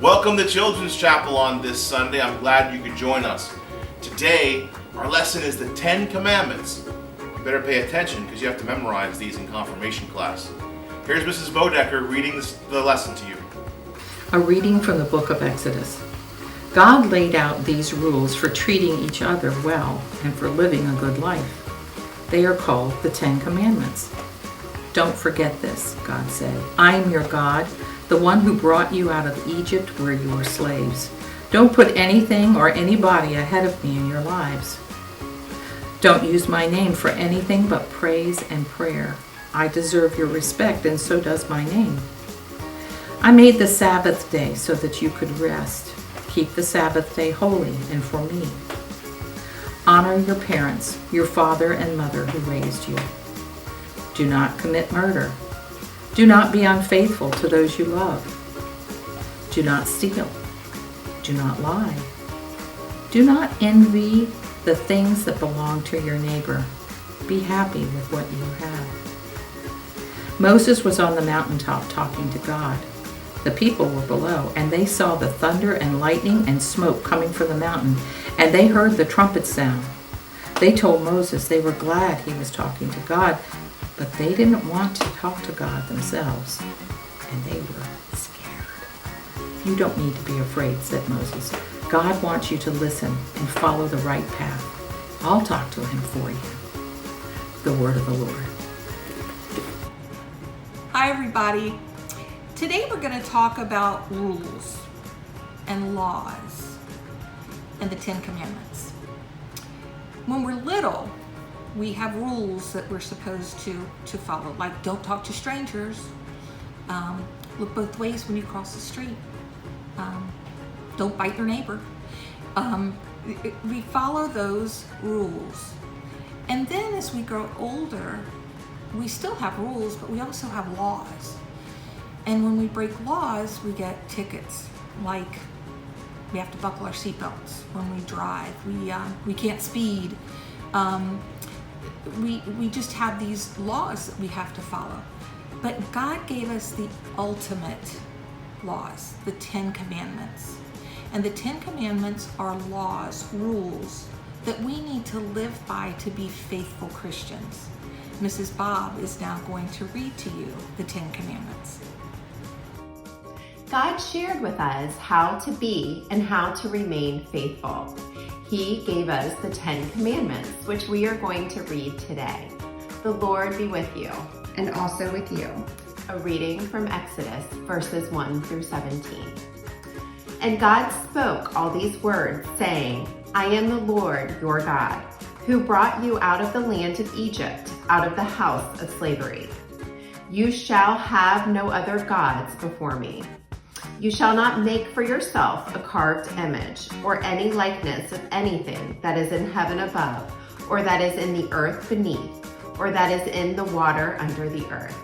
Welcome to Children's Chapel on this Sunday. I'm glad you could join us. Today, our lesson is the 10 Commandments. You better pay attention because you have to memorize these in confirmation class. Here's Mrs. Bodecker reading the lesson to you. A reading from the book of Exodus. God laid out these rules for treating each other well and for living a good life. They are called the 10 Commandments. Don't forget this, God said. I am your God, the one who brought you out of Egypt where you were slaves. Don't put anything or anybody ahead of me in your lives. Don't use my name for anything but praise and prayer. I deserve your respect, and so does my name. I made the Sabbath day so that you could rest. Keep the Sabbath day holy and for me. Honor your parents, your father and mother who raised you. Do not commit murder. Do not be unfaithful to those you love. Do not steal. Do not lie. Do not envy the things that belong to your neighbor. Be happy with what you have. Moses was on the mountaintop talking to God. The people were below, and they saw the thunder and lightning and smoke coming from the mountain, and they heard the trumpet sound. They told Moses they were glad he was talking to God, but they didn't want to talk to God themselves, and they were scared. You don't need to be afraid, said Moses. God wants you to listen and follow the right path. I'll talk to him for you. The word of the Lord. Hi, everybody. Today we're going to talk about rules and laws and the 10 Commandments. When we're little, we have rules that we're supposed to follow, like don't talk to strangers, look both ways when you cross the street, don't bite your neighbor. We follow those rules. And then as we grow older, we still have rules, but we also have laws. And when we break laws, we get tickets, like we have to buckle our seatbelts when we drive. We can't speed. We just have these laws that we have to follow. But God gave us the ultimate laws, the 10 Commandments. And the 10 Commandments are laws, rules that we need to live by to be faithful Christians. Mrs. Bob is now going to read to you the 10 Commandments. God shared with us how to be and how to remain faithful. He gave us the 10 Commandments, which we are going to read today. The Lord be with you. And also with you. A reading from Exodus, verses 1 through 17. And God spoke all these words, saying, I am the Lord your God, who brought you out of the land of Egypt, out of the house of slavery. You shall have no other gods before me. You shall not make for yourself a carved image or any likeness of anything that is in heaven above, or that is in the earth beneath, or that is in the water under the earth.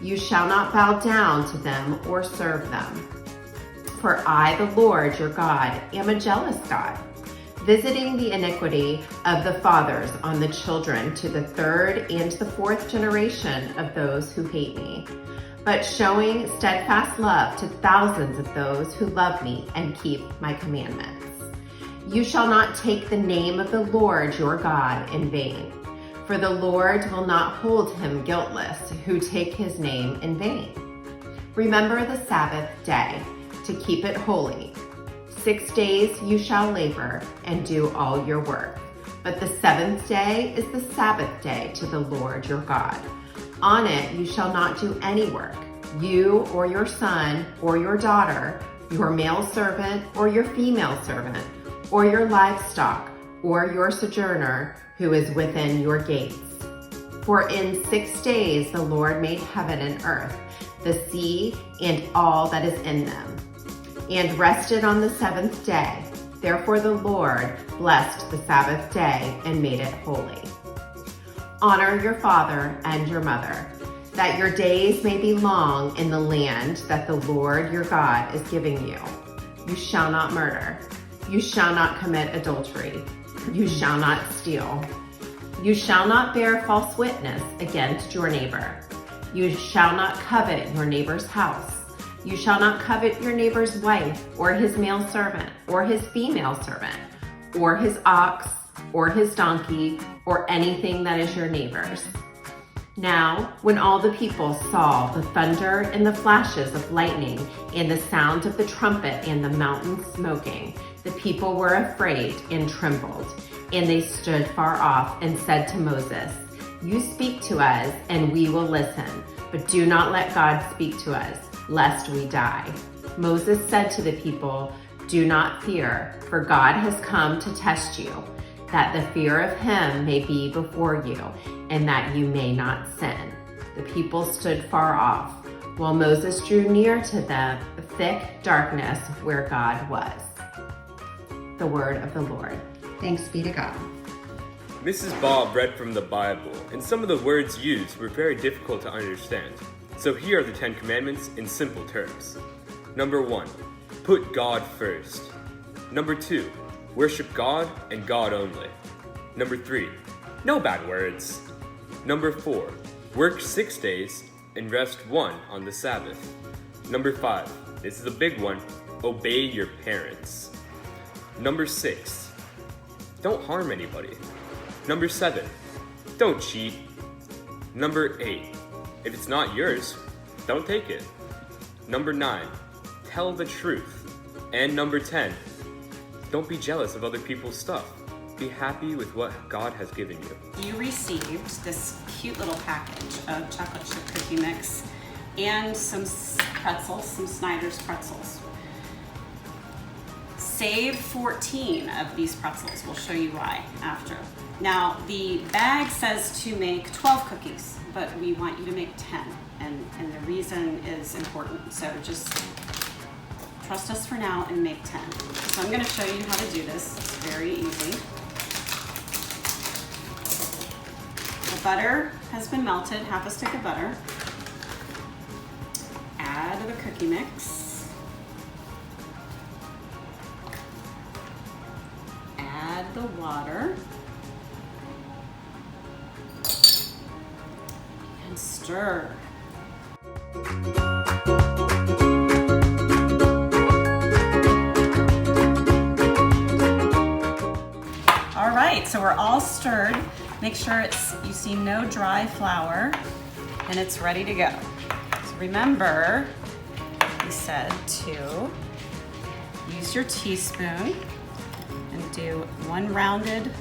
You shall not bow down to them or serve them. For I, the Lord your God, am a jealous God, visiting the iniquity of the fathers on the children to the third and the fourth generation of those who hate me, but showing steadfast love to thousands of those who love me and keep my commandments. You shall not take the name of the Lord your God in vain, for the Lord will not hold him guiltless who take his name in vain. Remember the Sabbath day to keep it holy. 6 days you shall labor and do all your work, but the seventh day is the Sabbath day to the Lord your God. On it you shall not do any work, you or your son or your daughter, your male servant or your female servant, or your livestock or your sojourner who is within your gates. For in 6 days the Lord made heaven and earth, the sea and all that is in them, and rested on the seventh day. Therefore the Lord blessed the Sabbath day and made it holy. Honor your father and your mother, that your days may be long in the land that the Lord your God is giving you. You shall not murder. You shall not commit adultery. You shall not steal. You shall not bear false witness against your neighbor. You shall not covet your neighbor's house. You shall not covet your neighbor's wife, or his male servant, or his female servant, or his ox, or his donkey, or anything that is your neighbor's. Now, when all the people saw the thunder and the flashes of lightning and the sound of the trumpet and the mountain smoking, the people were afraid and trembled, and they stood far off and said to Moses, "You speak to us, and we will listen, but do not let God speak to us, lest we die." Moses said to the people, "Do not fear, for God has come to test you, that the fear of him may be before you, and that you may not sin." The people stood far off, while Moses drew near to them, thick darkness where God was. The word of the Lord. Thanks be to God. Mrs. Bob read from the Bible, and some of the words used were very difficult to understand. So here are the 10 Commandments in simple terms. Number 1, put God first. Number 2, worship God and God only. Number 3, no bad words. Number 4, work 6 days and rest 1 on the Sabbath. Number 5, this is a big one, obey your parents. Number 6, don't harm anybody. Number 7, don't cheat. Number 8, if it's not yours, don't take it. Number 9, tell the truth. And number 10, don't be jealous of other people's stuff. Be happy with what God has given you. You received this cute little package of chocolate chip cookie mix and some pretzels, some Snyder's pretzels. Save 14 of these pretzels. We'll show you why after. Now, the bag says to make 12 cookies, but we want you to make 10, and the reason is important. So just trust us for now and make 10. So I'm going to show you how to do this. It's very easy. The butter has been melted, half a stick of butter. Add the cookie mix. Add the water. And stir. All right, so we're all stirred. Make sure you see no dry flour, and it's ready to go. So remember, we said to use your teaspoon and do one rounded.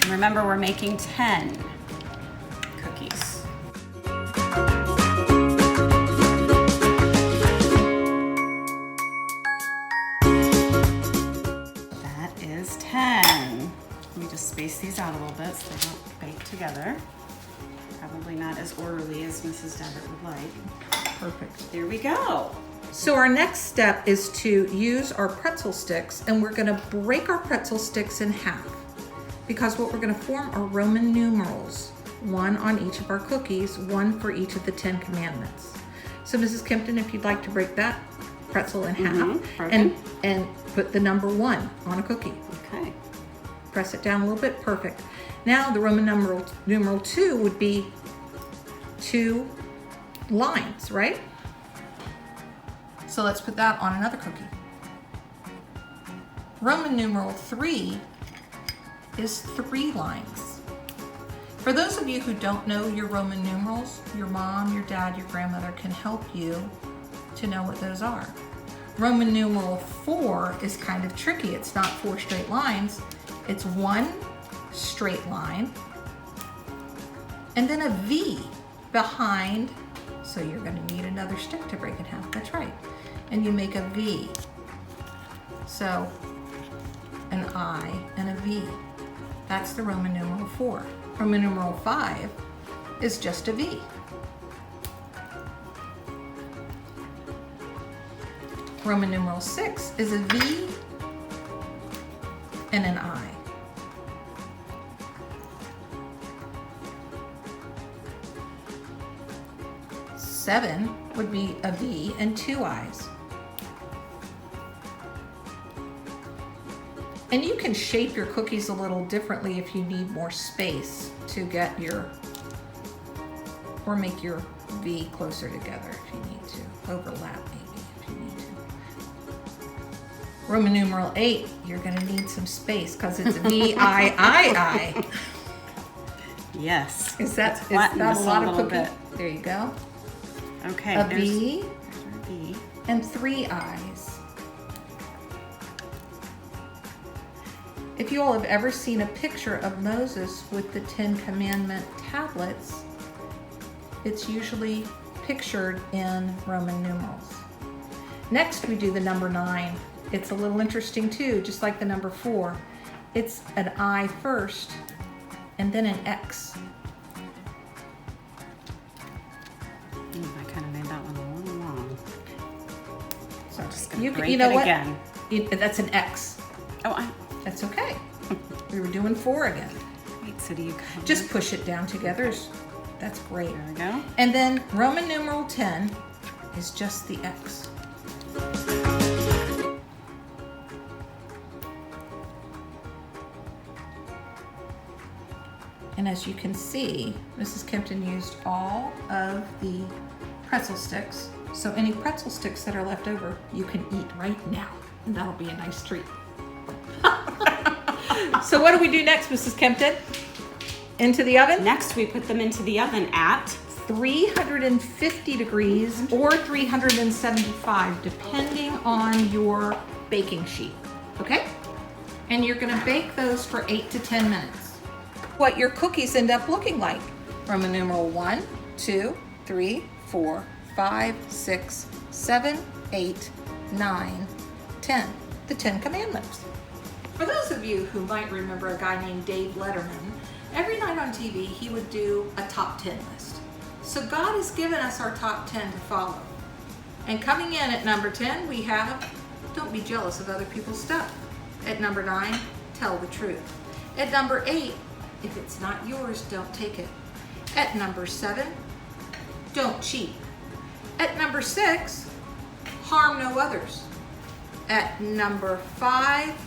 And remember, we're making 10 cookies. That is 10. Let me just space these out a little bit so they don't bake together. Probably not as orderly as Mrs. Devitt would like. Perfect. There we go. So our next step is to use our pretzel sticks, and we're gonna break our pretzel sticks in half, because what we're gonna form are Roman numerals, one on each of our cookies, one for each of the 10 commandments. So Mrs. Kempton, if you'd like to break that pretzel in half and put the number 1 on a cookie. Okay. Press it down a little bit, perfect. Now the Roman numeral 2 would be 2 lines, right? So let's put that on another cookie. Roman numeral 3 is 3 lines. For those of you who don't know your Roman numerals, your mom, your dad, your grandmother can help you to know what those are. Roman numeral 4 is kind of tricky. It's not 4 straight lines. It's 1 straight line and then a V behind. So you're going to need another stick to break in half. That's right. And you make a V. So an I and a V. That's the Roman numeral 4. Roman numeral 5 is just a V. Roman numeral 6 is a V and an I. Seven would be a V and 2 I's. And you can shape your cookies a little differently if you need more space to get your, or make your V closer together if you need to. Overlap maybe if you need to. Roman numeral 8, you're going to need some space because it's VIII. Yes. Is that Flatten a this lot of little cookie? bit. There you go. Okay. A there's V our V. and 3 I's. If you all have ever seen a picture of Moses with the 10 Commandment tablets, it's usually pictured in Roman numerals. Next, we do the number 9. It's a little interesting too, just like the number 4. It's an I first, and then an X. I kind of made that one a little long. So Just gonna you break know it what? again. That's an X. Oh, That's okay. We were doing 4 again. wait, so do you cover? Just push it down together. That's great. There we go. And then Roman numeral 10 is just the X. And as you can see, Mrs. Kempton used all of the pretzel sticks. So any pretzel sticks that are left over, you can eat right now. And that'll be a nice treat. So what do we do next, Mrs. Kempton? Into the oven? Next, we put them into the oven at 350 degrees or 375, depending on your baking sheet. Okay? And you're gonna bake those for 8 to 10 minutes. What your cookies end up looking like. Roman numeral 1, 2, 3, 4, 5, 6, 7, 8, 9, 10. The 10 Commandments. For those of you who might remember a guy named Dave Letterman, every night on TV he would do a top 10 list. So God has given us our top 10 to follow. And coming in at number 10, we have, don't be jealous of other people's stuff. At number 9, tell the truth. At number 8, if it's not yours, don't take it. At number 7, don't cheat. At number 6, harm no others. At number 5,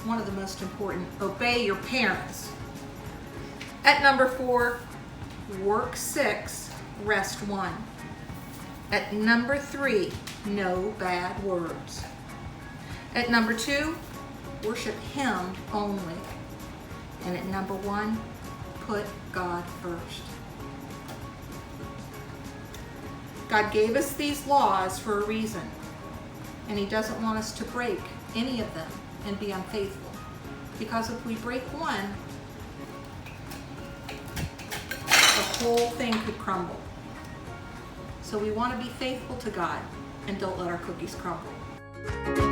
one of the most important, obey your parents. At number 4, work 6, rest 1. At number 3, no bad words. At number 2, worship Him only. And at number 1, put God first. God gave us these laws for a reason, and He doesn't want us to break any of them and be unfaithful. Because if we break one, the whole thing could crumble. So we want to be faithful to God and don't let our cookies crumble.